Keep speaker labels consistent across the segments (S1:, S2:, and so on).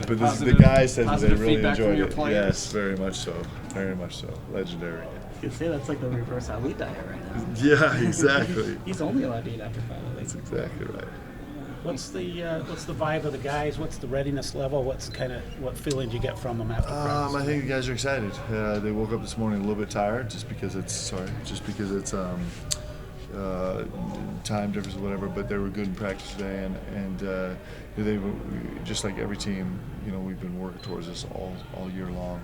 S1: But
S2: the
S1: guy said that they
S2: positive
S1: really
S2: feedback from
S1: enjoyed
S2: your
S1: it.
S2: players?
S1: Yes, very much so. Very much so. Legendary.
S3: You could say that's like the reverse Ali diet right now.
S1: Yeah, exactly.
S3: He's only allowed to eat after 5 at
S1: That's
S3: least.
S1: exactly right.
S4: What's the vibe of the guys? What's the readiness level? What feeling do you get from them after practice?
S1: I think the guys are excited. They woke up this morning a little bit tired, just because it's time difference or whatever. But they were good in practice today, and they were, just like every team, we've been working towards this all year long,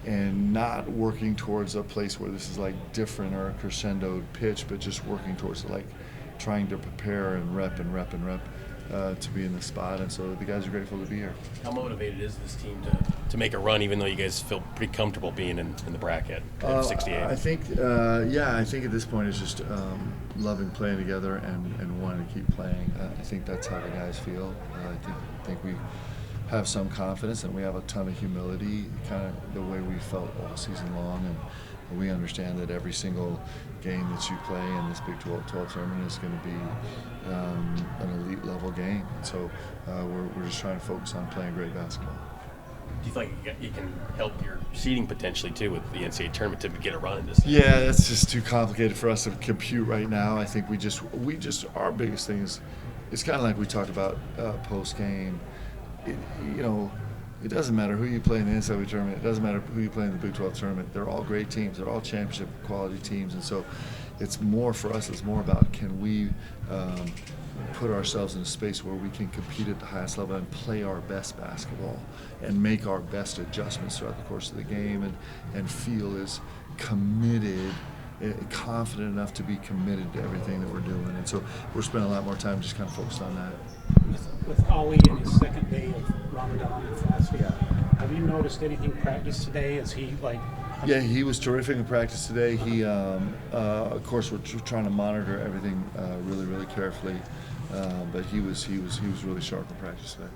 S1: and not working towards a place where this is like different or a crescendo pitch, but just working towards like trying to prepare and rep to be in the spot, and so the guys are grateful to be here.
S5: How motivated is this team to make a run, even though you guys feel pretty comfortable being in the bracket at 68?
S1: I think at this point it's just loving playing together and wanting to keep playing. I think that's how the guys feel. I think we have some confidence and we have a ton of humility, kind of the way we felt all season long, and we understand that every single game that you play in this Big 12 tournament is going to be an elite level game. And so we're just trying to focus on playing great basketball.
S5: Do you think you can help your seeding potentially too with the NCAA tournament to get a run in this?
S1: Yeah, that's just too complicated for us to compute right now. I think we just our biggest thing is, it's kind of like we talked about post game. It doesn't matter who you play in the NCAA tournament. It doesn't matter who you play in the Big 12 tournament. They're all great teams. They're all championship quality teams. And so it's more for us, it's more about, can we put ourselves in a space where we can compete at the highest level and play our best basketball and make our best adjustments throughout the course of the game, and feel as committed, confident enough to be committed to everything that we're doing. And so we're spending a lot more time just kind of focused on that.
S4: With Ali in his second day of Ramadan F, have you noticed anything practice today? Is he like?
S1: Yeah, he was terrific in practice today. He, of course, we're trying to monitor everything really, really carefully, but he was really sharp in practice today.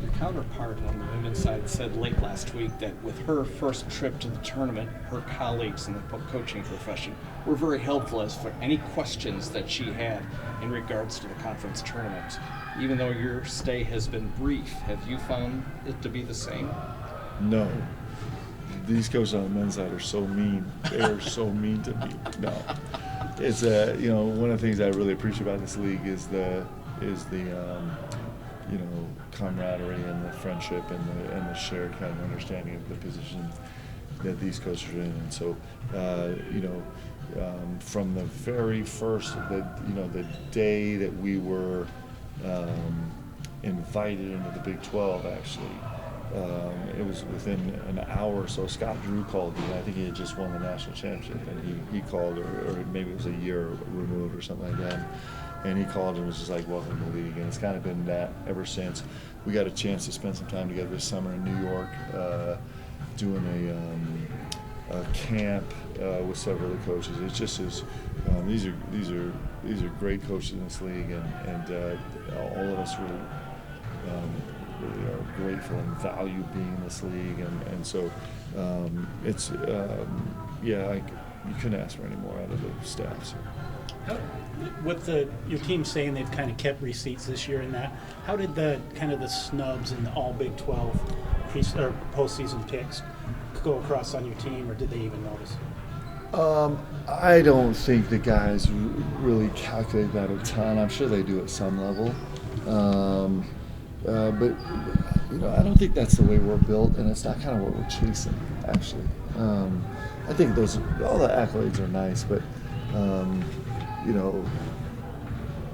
S2: Your counterpart on the women's side said late last week that with her first trip to the tournament, her colleagues in the coaching profession were very helpful as for any questions that she had in regards to the conference tournament. Even though your stay has been brief, have you found it to be the same?
S1: No. These coaches on the men's side are so mean. They are so mean to me. No. It's one of the things I really appreciate about this league is the camaraderie and the friendship and the shared kind of understanding of the position that these coaches are in. And so, from the very first, the day that we were invited into the Big 12, actually, it was within an hour or so. Scott Drew called me. I think he had just won the national championship, and he called, or maybe it was a year removed or something like that. And he called and was just like, welcome to the league. And it's kind of been that ever since. We got a chance to spend some time together this summer in New York, doing a camp with several of the coaches. It's just as these are great coaches in this league, and all of us really are grateful and value being in this league, and so it's you couldn't ask for any more out of the staffs here.
S4: With your team saying they've kind of kept receipts this year, and that, how did the snubs and the all Big 12 postseason picks go across on your team, or did they even notice?
S1: I don't think the guys really calculate that a ton. I'm sure they do at some level, but I don't think that's the way we're built, and it's not kind of what we're chasing, actually. I think all the accolades are nice, but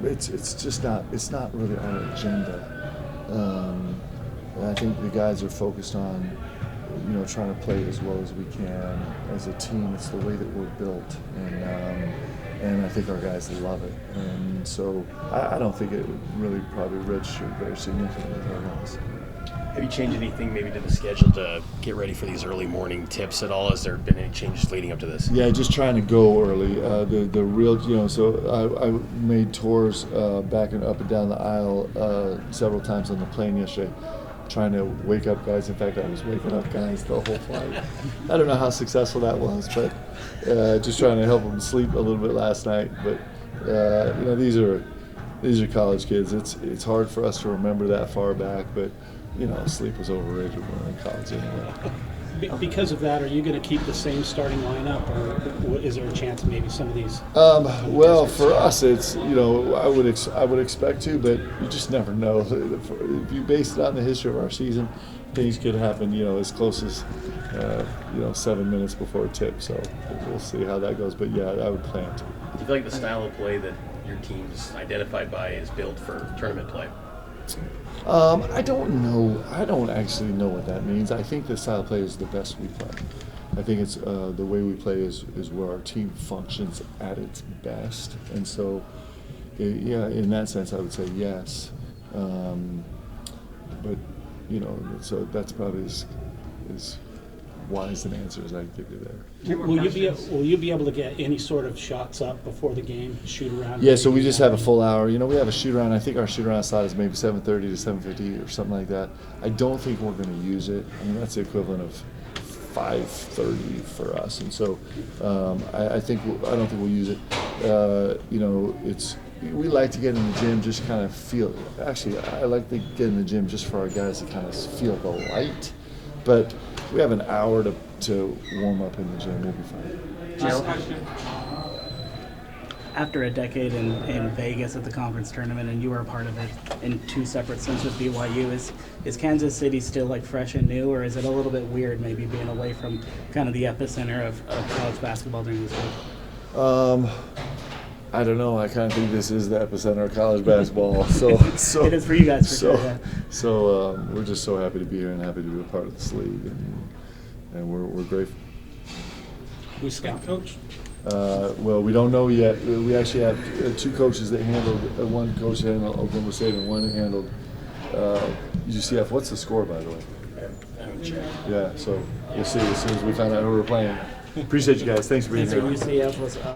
S1: it's just not. It's not really our agenda. And I think the guys are focused on, trying to play as well as we can as a team. It's the way that we're built, and I think our guys love it. And so I don't think it really probably registered very significantly with our guys.
S5: Have you changed anything maybe to the schedule to get ready for these early morning tips at all? Has there been any changes leading up to this?
S1: Yeah, just trying to go early. The real, so I made tours back and up and down the aisle several times on the plane yesterday, trying to wake up guys. In fact, I was waking up guys the whole flight. I don't know how successful that was, but just trying to help them sleep a little bit last night. But these are these are college kids. It's hard for us to remember that far back, but sleep was overrated when we were in college anyway.
S4: Because of that, are you going to keep the same starting lineup, or is there a chance maybe some of these?
S1: Well, for us, it's I would expect to, but you just never know. If you base it on the history of our season, things could happen. As close as 7 minutes before tip. So we'll see how that goes. But yeah, I would plan to.
S5: Do you feel like the style of play that your team's identified by is built for tournament play?
S1: I don't know. I don't actually know what that means. I think the style of play is the best we play. I think it's the way we play is where our team functions at its best. And so, yeah, in that sense, I would say yes. But so that's probably as wise an answer as I can give you there.
S4: Will you be able to get any sort of shots up before the game, shoot around?
S1: Yeah, so we just have a full hour. We have a shoot around. I think our shoot around slot is maybe 7:30 to 7:50 or something like that. I don't think we're going to use it. That's the equivalent of 5:30 for us, and so I don't think we'll use it. We like to get in the gym, just kind of feel. Actually, I like to get in the gym just for our guys to kind of feel the light. But we have an hour to warm up in the gym. We'll be fine.
S3: After a decade in Vegas at the conference tournament, and you were a part of it in 2 separate stints with BYU, is Kansas City still like fresh and new, or is it a little bit weird maybe being away from kind of the epicenter of college basketball during this week?
S1: I don't know. I kind of think this is the epicenter of college basketball. So
S3: it is for you guys, for sure. Yeah.
S1: So we're just so happy to be here and happy to be a part of this league, and we're grateful.
S4: Who's scout coach?
S1: Well, we don't know yet. We actually have 2 coaches that handled. One coach handled Oklahoma State, and one handled UCF. What's the score, by the way?
S5: I haven't checked.
S1: Yeah. So we'll see as soon as we find out who we're playing. Appreciate you guys. Thanks for being here.
S3: UCF was up.